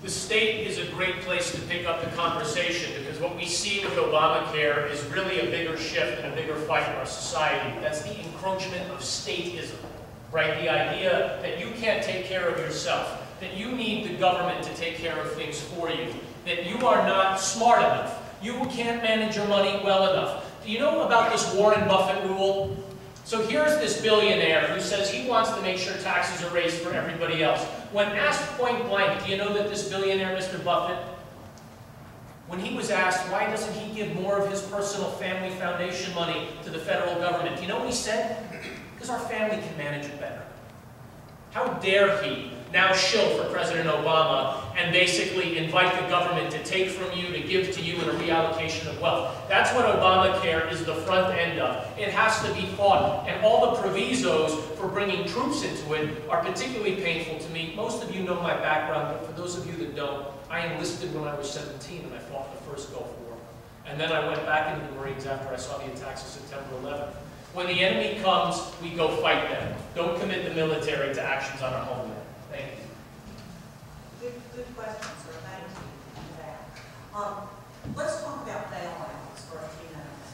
The state is a great place to pick up the conversation because what we see with Obamacare is really a bigger shift and a bigger fight in our society. That's the encroachment of statism, right? The idea that you can't take care of yourself, that you need the government to take care of things for you, that you are not smart enough, you can't manage your money well enough. Do you know about this Warren Buffett rule? So here's this billionaire who says he wants to make sure taxes are raised for everybody else. When asked point blank, do you know that this billionaire, Mr. Buffett, when he was asked why doesn't he give more of his personal family foundation money to the federal government, do you know what he said? Because our family can manage it better. How dare he now shill for President Obama and basically invite the government to take from you, to give to you in a reallocation of wealth. That's what Obamacare is the front end of. It has to be fought. And all the provisos for bringing troops into it are particularly painful to me. Most of you know my background, but for those of you that don't, I enlisted when I was 17 and I fought in the first Gulf War. And then I went back into the Marines after I saw the attacks of September 11th. When the enemy comes, we go fight them. Don't commit the military to actions on our homeland. Thank you. Good question, sir. Thank you for that. Let's talk about bailouts for a few minutes.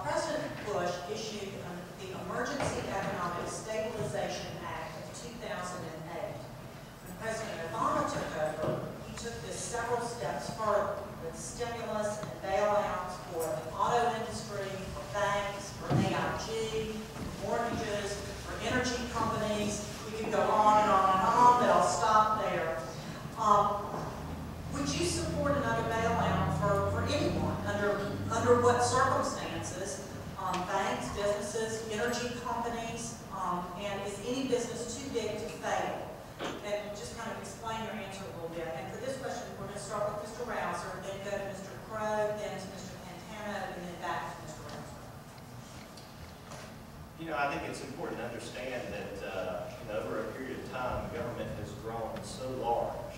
President Bush issued the Emergency Economic Stabilization Act of 2008. When President Obama took over, he took this several steps further with stimulus and bailouts for the auto industry, for banks, for AIG, mortgages, for energy companies. We could go on and on and on, but I'll stop there. Would you support another bailout for anyone? Under what circumstances? Banks, businesses, energy companies, and is any business too big to fail? And just kind of explain your answer a little bit. And for this question, we're going to start with Mr. Rausser, then go to Mr. Crow, then to Mr. Pantano, and then back to Mr. Rausser. You know, I think it's important to understand that over a period of time, the government has grown so large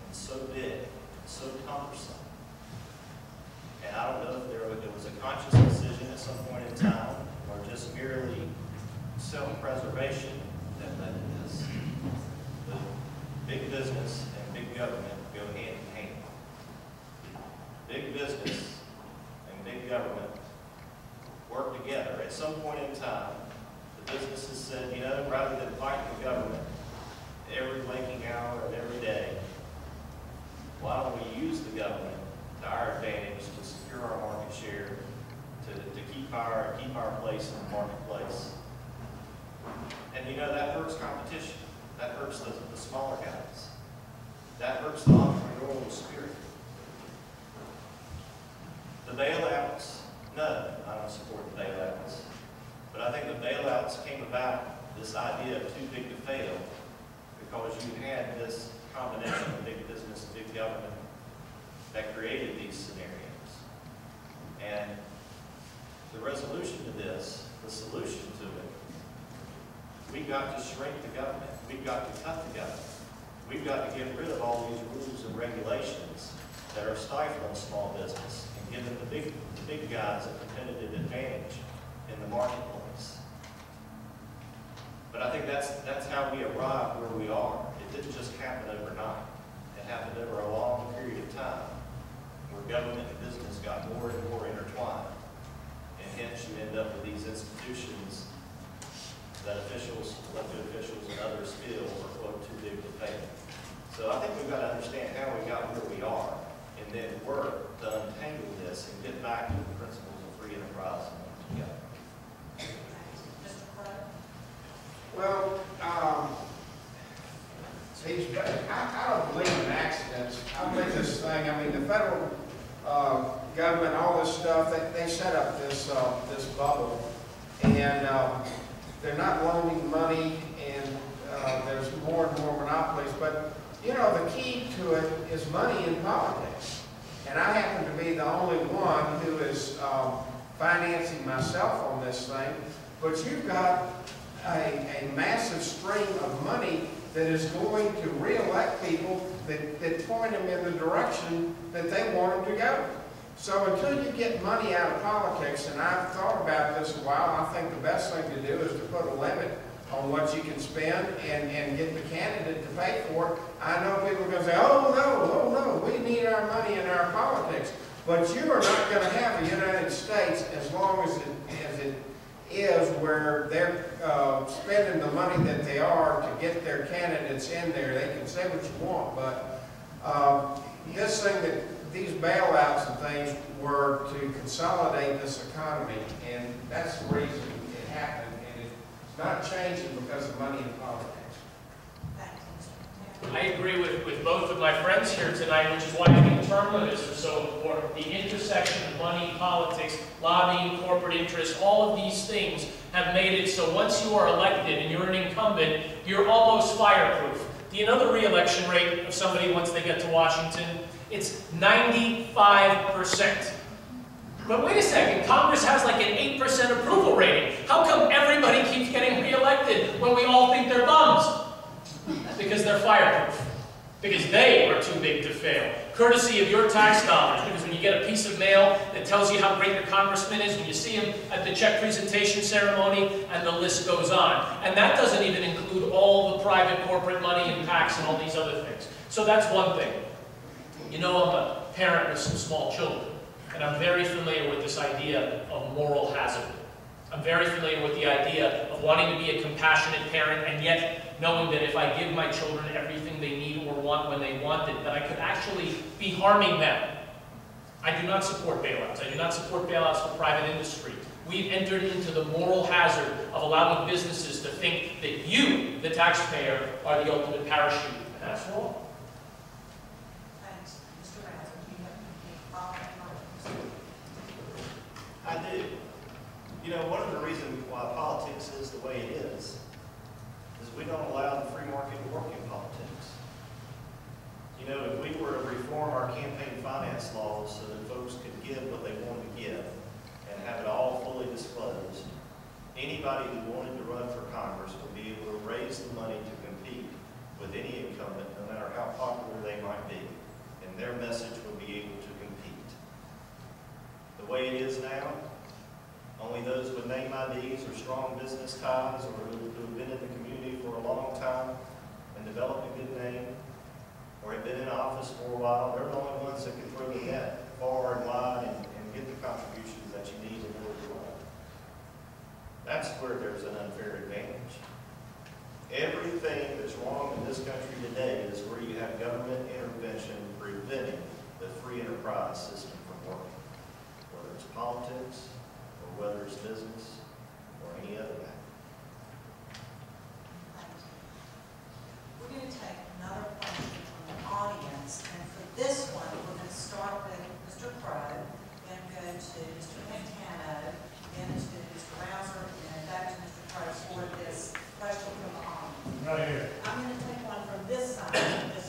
and so big and so cumbersome. And I don't know if there was a conscious decision at some point in time or just merely self-preservation that led to this. But big business and big government go hand in hand. Big business and big government work together. At some point in time, the businesses said, you know, rather than fighting the government every waking hour of every day, why don't we use the government to our advantage to secure our market share, to keep our place in the marketplace. And you know, that hurts competition. That hurts the smaller guys. That hurts the entrepreneurial spirit. The bailouts, no, I don't support the bailouts. But I think the bailouts came about, this idea of too big to fail, because you had this combination of big business and big government that created these scenarios. And the resolution to this, the solution to it, we've got to shrink the government. We've got to cut the government. We've got to get rid of all these rules and regulations that are stifling small business and giving the big guys a competitive advantage in the marketplace. But I think that's how we arrived where we are. It didn't just happen overnight. It happened over a long period of time where government and business got more and more intertwined. And hence you end up with these institutions that officials, elected officials, and others feel are, quote, too big to fail. So I think we've got to understand how we got where we are and then work to untangle this and get back to the principles of free enterprise and work together. Well, I don't believe in accidents. I believe this thing, I mean, the federal government, all this stuff, they set up this bubble, and they're not loaning money, and there's more and more monopolies. But, you know, the key to it is money in politics. And I happen to be the only one who is financing myself on this thing. But you've got a massive stream of money that is going to re-elect people that point them in the direction that they want them to go. So until you get money out of politics, and I've thought about this a while, I think the best thing to do is to put a limit on what you can spend and get the candidate to pay for it. I know people are going to say, oh no, we need our money in our politics. But you are not going to have a United States as long as it is where they're spending the money that they are to get their candidates in there. They can say what you want, but this thing that these bailouts and things were to consolidate this economy, and that's the reason it happened. And it's not changing because of money in politics. I agree with both of my friends here tonight, which is why I think term limits are so important. The intersection of money, politics, lobbying, corporate interests, all of these things have made it so once you are elected and you're an incumbent, you're almost fireproof. Do you know the re-election rate of somebody once they get to Washington? It's 95%. But wait a second, Congress has like an 8% approval rating. How come everybody keeps getting re-elected when we all think they're bums? Because they're fireproof. Because they are too big to fail. Courtesy of your tax dollars. Because when you get a piece of mail that tells you how great your congressman is, when you see him at the check presentation ceremony, and the list goes on. And that doesn't even include all the private corporate money and tax and all these other things. So that's one thing. You know, I'm a parent with some small children. And I'm very familiar with this idea of moral hazard. I'm very familiar with the idea of wanting to be a compassionate parent and yet knowing that if I give my children everything they need or want when they want it, that I could actually be harming them. I do not support bailouts. I do not support bailouts for private industry. We've entered into the moral hazard of allowing businesses to think that you, the taxpayer, are the ultimate parachute. And that's wrong. Thanks. Mr. Razzle, do you have any comments? I do. You know, one of the reasons why politics is the way it is we don't allow the free market to work in politics. You know, if we were to reform our campaign finance laws so that folks could give what they wanted to give and have it all fully disclosed, anybody who wanted to run for Congress would be able to raise the money to compete with any incumbent, no matter how popular they might be, and their message would be able to compete. The way it is now, only those with name IDs or strong business ties or who have been in the community for a long time and developed a good name or have been in office for a while, they're the only ones that can throw the net far and wide and get the contributions that you need in order to run. That's where there's an unfair advantage. Everything that's wrong in this country today is where you have government intervention preventing the free enterprise system from working, whether it's politics, or whether it's business or any other matter. Thank you. We're going to take another question from the audience, and for this one, we're going to start with Mr. Crow, then go to Mr. Montano, then to Mr. Rouser, and back to Mr. Crow for this question from the audience. Right here. I'm going to take one from this side, this